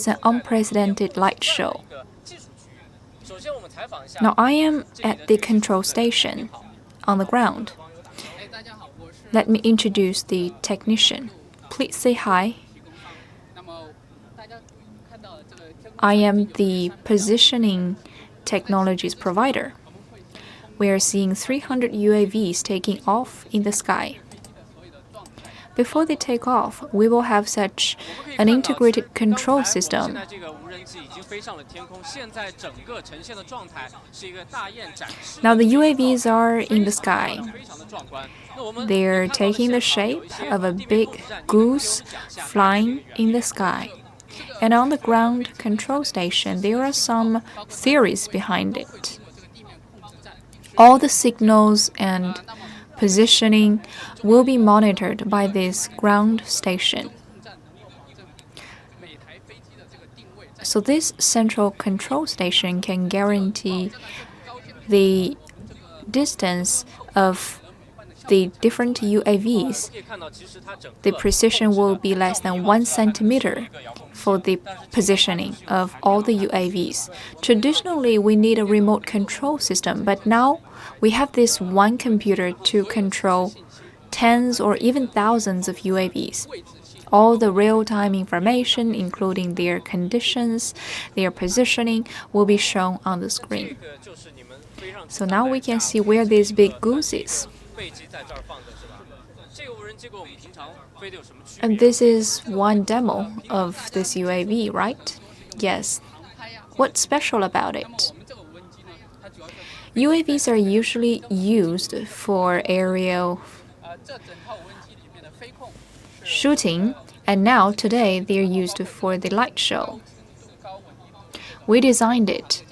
It's an unprecedented light show. Now I am at the control station on the ground. Let me introduce the technician. Please say hi. I am the positioning technologies provider. We are seeing 300 UAVs taking off in the sky. Before they take off, we will have such an integrated control system. Now the UAVs are in the sky. They're taking the shape of a big goose flying in the sky. And on the ground control station, there are some theories behind it. All the signals and positioning will be monitored by this ground station. So this central control station can guarantee the distance of the different UAVs. The precision will be less than 1 centimeter for the positioning of all the UAVs. Traditionally, we need a remote control system, but now we have this one computer to control tens or even thousands of UAVs. All the real-time information, including their conditions, their positioning, will be shown on the screen. So now we can see where this big goose is. And this is one demo of this UAV, right? Yes. What's special about it? UAVs are usually used for aerial shooting, and now today they're used for the light show. We designed it.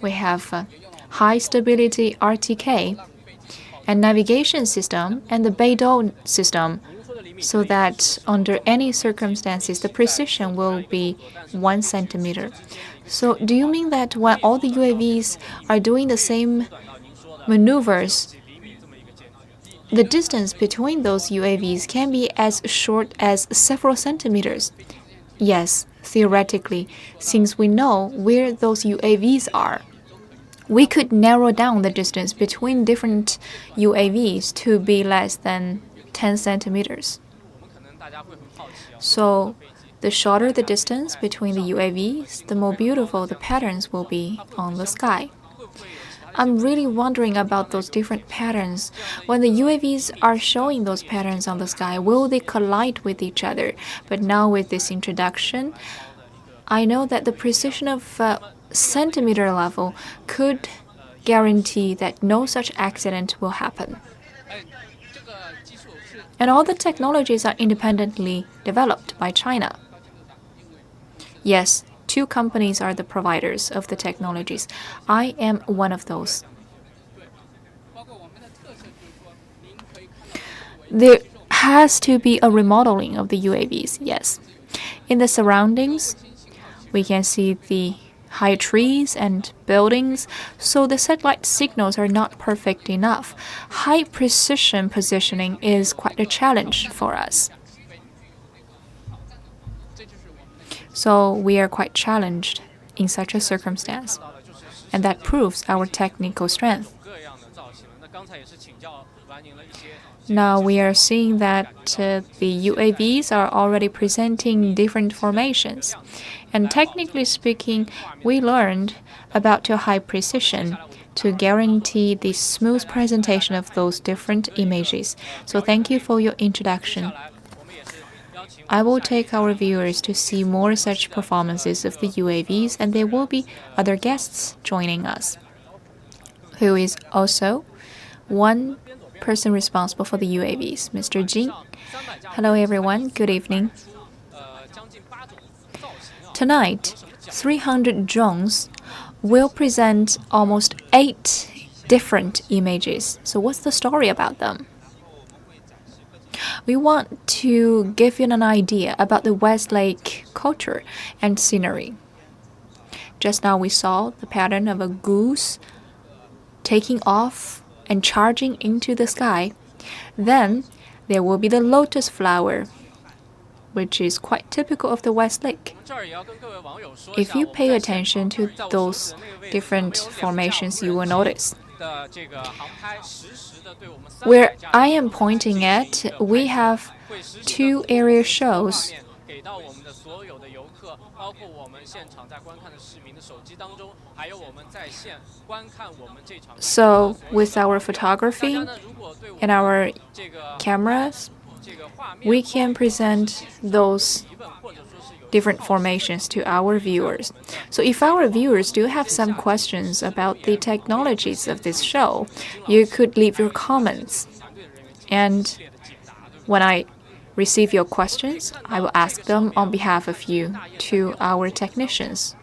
We have high stability RTK and navigation system and the Beidou system, so that under any circumstances the precision will be 1 centimeter. So do you mean that when all the UAVs are doing the same maneuvers, the distance between those UAVs can be as short as several centimeters? Yes, theoretically, since we know where those UAVs are. We could narrow down the distance between different UAVs to be less than 10 centimeters. So the shorter the distance between the UAVs, the more beautiful the patterns will be on the sky. I'm really wondering about those different patterns. When the UAVs are showing those patterns on the sky, will they collide with each other? But now with this introduction, I know that the precision of centimeter level could guarantee that no such accident will happen. And all the technologies are independently developed by China. Yes, 2 companies are the providers of the technologies. I am one of those. There has to be a remodeling of the UAVs, yes. In the surroundings, we can see the high trees and buildings, so the satellite signals are not perfect enough. High precision positioning is quite a challenge for us. So we are quite challenged in such a circumstance, and that proves our technical strength. Now we are seeing that the UAVs are already presenting different formations. And technically speaking, we learned about your high precision to guarantee the smooth presentation of those different images. So thank you for your introduction. I will take our viewers to see more such performances of the UAVs, and there will be other guests joining us, who is also one person responsible for the UAVs, Mr. Jin. Hello everyone, good evening. Tonight, 300 drones will present almost 8 different images. So what's the story about them? We want to give you an idea about the Westlake culture and scenery. Just now we saw the pattern of a goose taking off and charging into the sky. Then there will be the lotus flower which is quite typical of the West Lake. If you pay attention to those different formations, you will notice. Where I am pointing at, we have two area shows. So with our photography and our cameras, we can present those different formations to our viewers. So if our viewers do have some questions about the technologies of this show, you could leave your comments. And when I receive your questions, I will ask them on behalf of you to our technicians.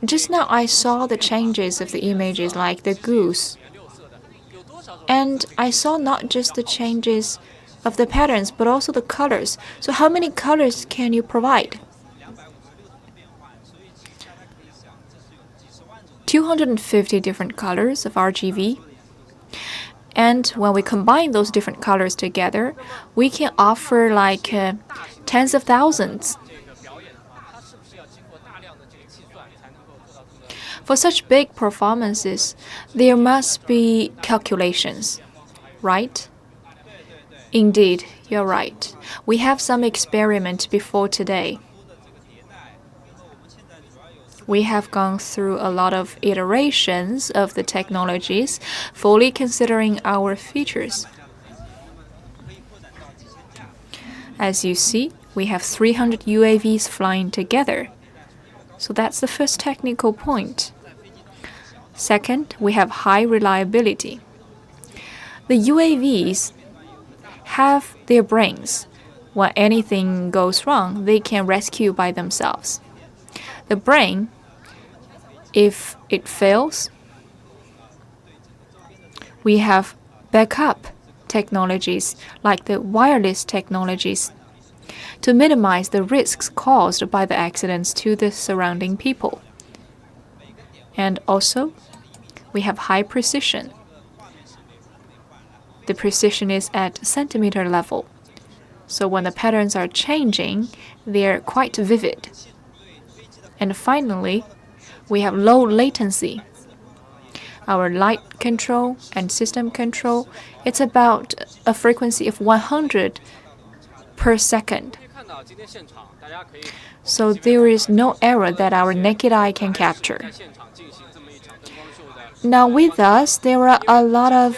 Just now I saw the changes of the images like the goose. And I saw not just the changes of the patterns, but also the colors. So how many colors can you provide? 250 different colors of RGB. And when we combine those different colors together, we can offer like tens of thousands. For such big performances, there must be calculations, right? Indeed, you're right. We have some experiment before today. We have gone through a lot of iterations of the technologies, fully considering our features. As you see, we have 300 UAVs flying together. So that's the first technical point. Second, we have high reliability. The UAVs have their brains. When anything goes wrong, they can rescue by themselves. The brain, if it fails, we have backup technologies like the wireless technologies to minimize the risks caused by the accidents to the surrounding people. And also, we have high precision. The precision is at centimeter level. So when the patterns are changing, they're quite vivid. And finally, we have low latency. Our light control and system control, it's about a frequency of 100 per second. So there is no error that our naked eye can capture. Now with us, there are a lot of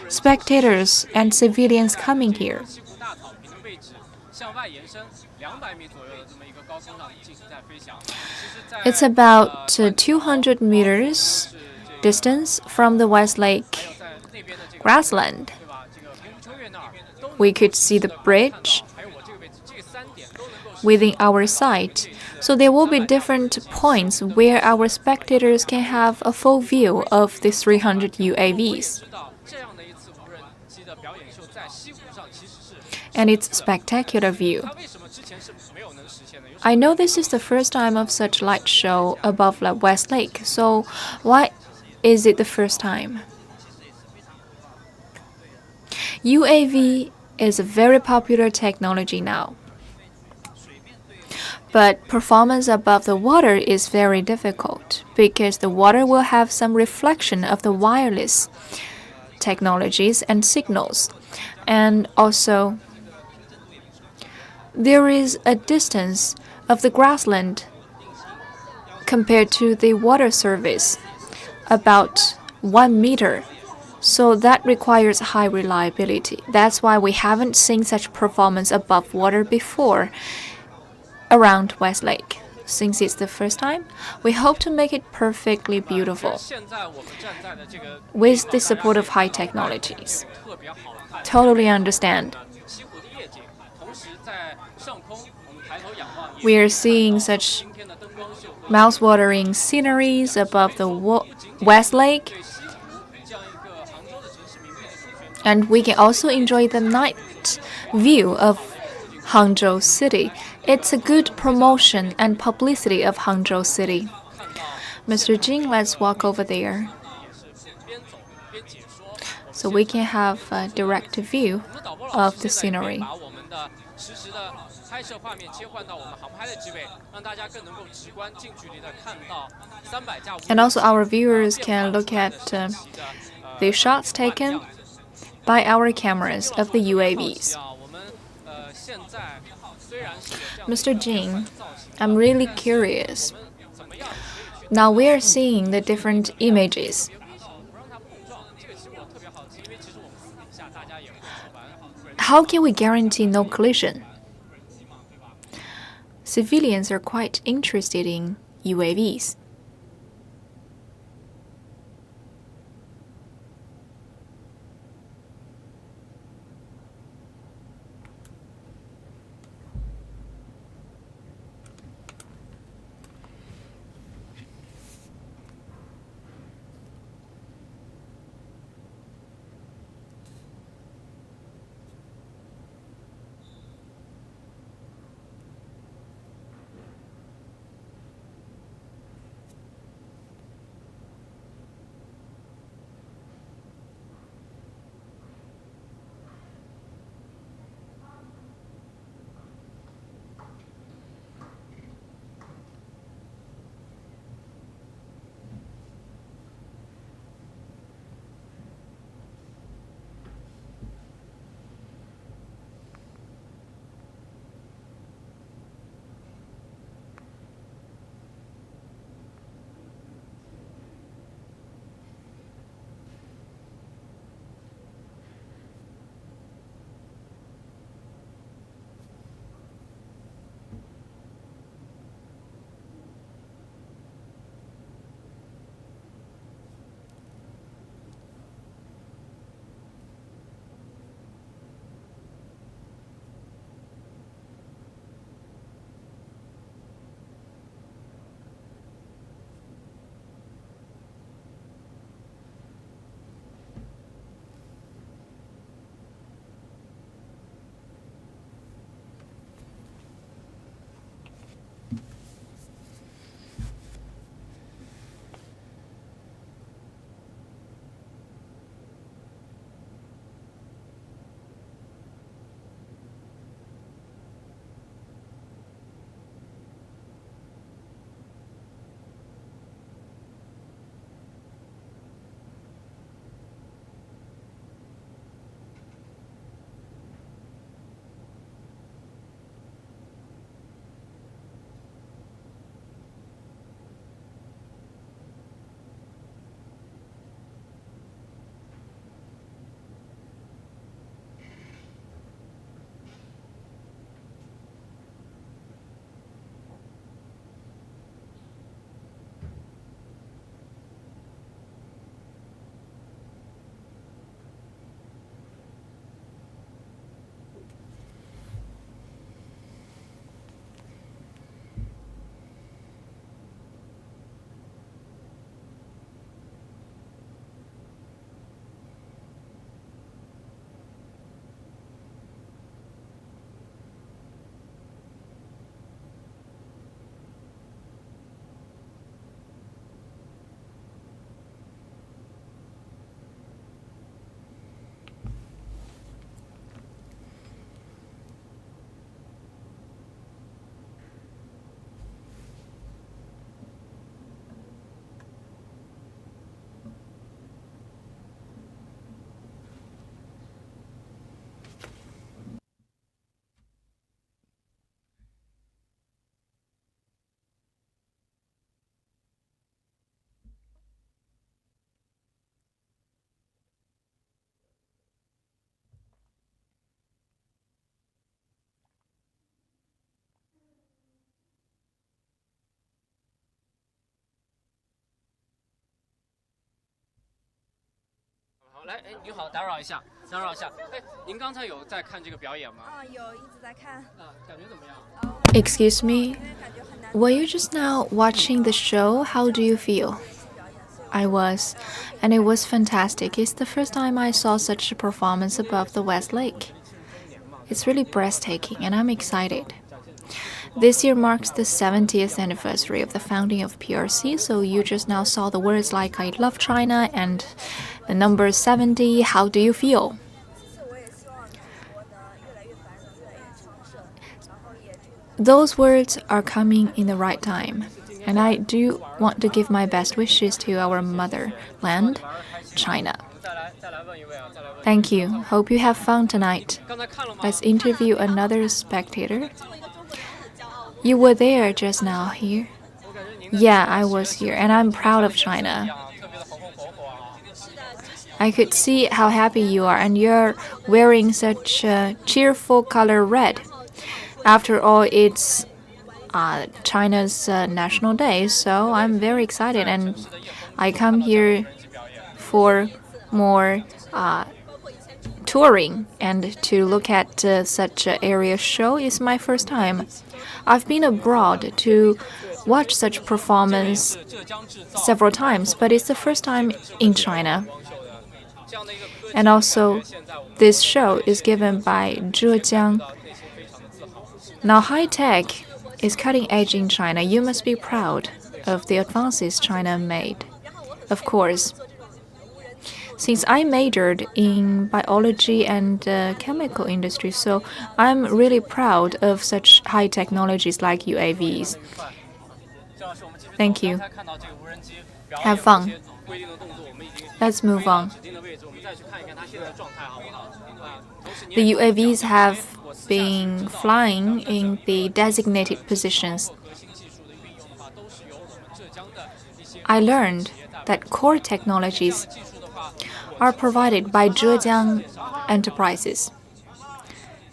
spectators and civilians coming here. It's about 200 meters distance from the West Lake grassland. We could see the bridge within our sight. So there will be different points where our spectators can have a full view of the 300 UAVs. And its spectacular view. I know this is the first time of such light show above the West Lake, so why is it the first time? UAV is a very popular technology now. But performance above the water is very difficult because the water will have some reflection of the wireless technologies and signals. And also, there is a distance of the grassland compared to the water surface, about 1 meter. So that requires high reliability. That's why we haven't seen such performance above water before around West Lake. Since it's the first time, we hope to make it perfectly beautiful with the support of high technologies. Totally understand. We are seeing such mouth-watering sceneries above the West Lake. And we can also enjoy the night view of Hangzhou City. It's a good promotion and publicity of Hangzhou City. Mr. Jing, let's walk over there so we can have a direct view of the scenery. And also our viewers can look at the shots taken by our cameras of the UAVs. Mr. Jing, I'm really curious. Now we are seeing the different images. How can we guarantee no collision? Civilians are quite interested in UAVs. Excuse me, were you just now watching the show? How do you feel? I was, and it was fantastic. It's the first time I saw such a performance above the West Lake. It's really breathtaking, and I'm excited. This year marks the 70th anniversary of the founding of PRC, so you just now saw the words like I love China and the number 70. How do you feel? Those words are coming in the right time, and I do want to give my best wishes to our motherland, China. Thank you. Hope you have fun tonight. Let's interview another spectator. You were there just now here? Yeah, I was here, and I'm proud of China. I could see how happy you are, and you're wearing such a cheerful color red. After all, it's China's National Day, so I'm very excited, and I come here for more touring, and to look at such an area show is my first time. I've been abroad to watch such performance several times, but it's the first time in China. And also, this show is given by Zhejiang. Now, high tech is cutting edge in China. You must be proud of the advances China made. Of course. Since I majored in biology and chemical industry, so I'm really proud of such high technologies like UAVs. Thank you. Have fun. Let's move on. The UAVs have been flying in the designated positions. I learned that core technologies are provided by Zhejiang enterprises.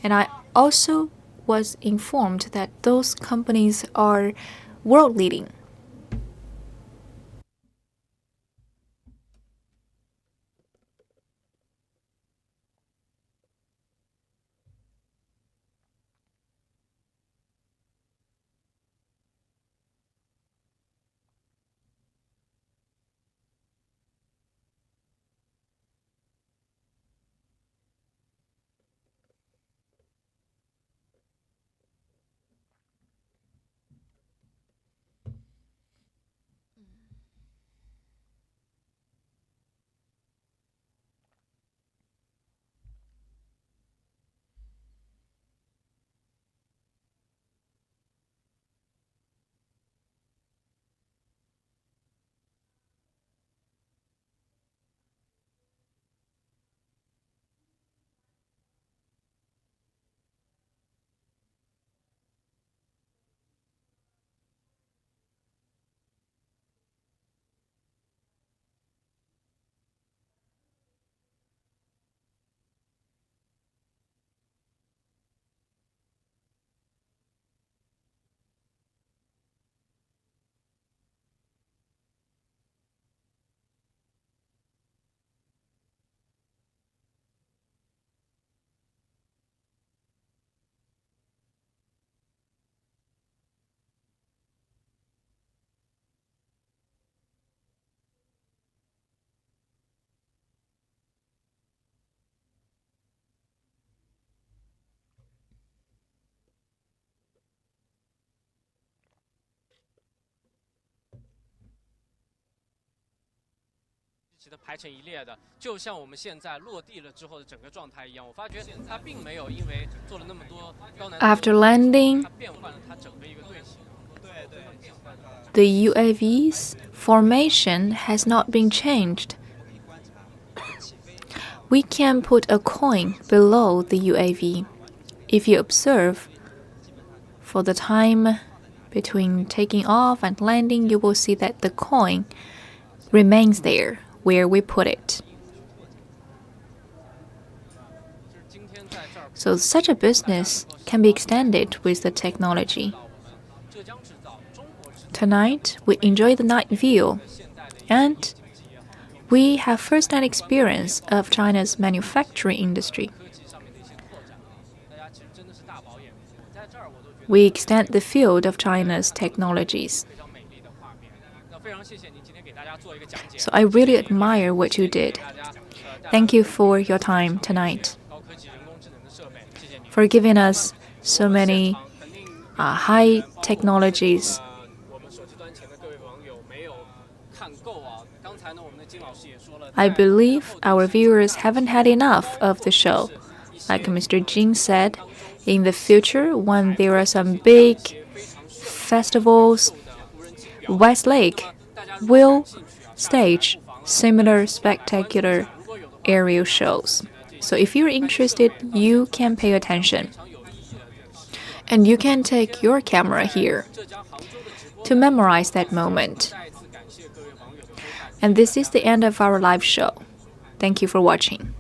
And I also was informed that those companies are world leading. After landing, the UAV's formation has not been changed. We can put a coin below the UAV. If you observe, for the time between taking off and landing, you will see that the coin remains there where we put it. So such a business can be extended with the technology. Tonight, we enjoy the night view, and we have first-hand experience of China's manufacturing industry. We extend the field of China's technologies. So I really admire what you did. Thank you for your time tonight, for giving us so many high technologies. I believe our viewers haven't had enough of the show. Like Mr. Jing said, In the future, when there are some big festivals, Westlake will stage similar spectacular aerial shows. So if you're interested, you can pay attention. And you can take your camera here to memorize that moment. And this is the end of our live show. Thank you for watching.